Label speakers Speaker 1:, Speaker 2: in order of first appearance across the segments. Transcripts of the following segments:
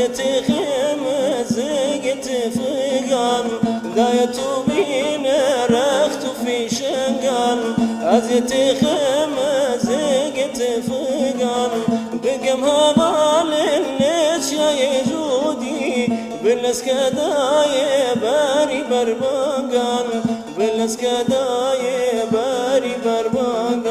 Speaker 1: ازيتي خمزقت فقان دايتو بين رخت في شنقان ازيتي خمزقت فقان بقم هذا للناس يا جودي بالنسكداي باري بربقان بالنسكداي باري بربقان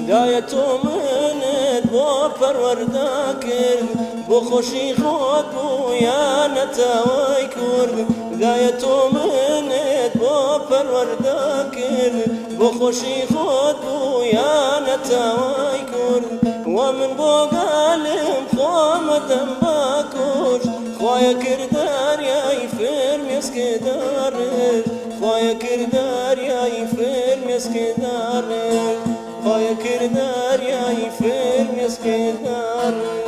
Speaker 1: دایتو منت با پرورده کرد بو خوشی خود بو یا نتوای کرد دایتو منت با پرورده کرد بو خوشی خود بو یا نتوای کرد و من بو قلم خوامدم با کش خواه کردار یای فرم اسکدارش خواه کردار یای فرم اسکدارش خواه کردار یای فرم اسکدارش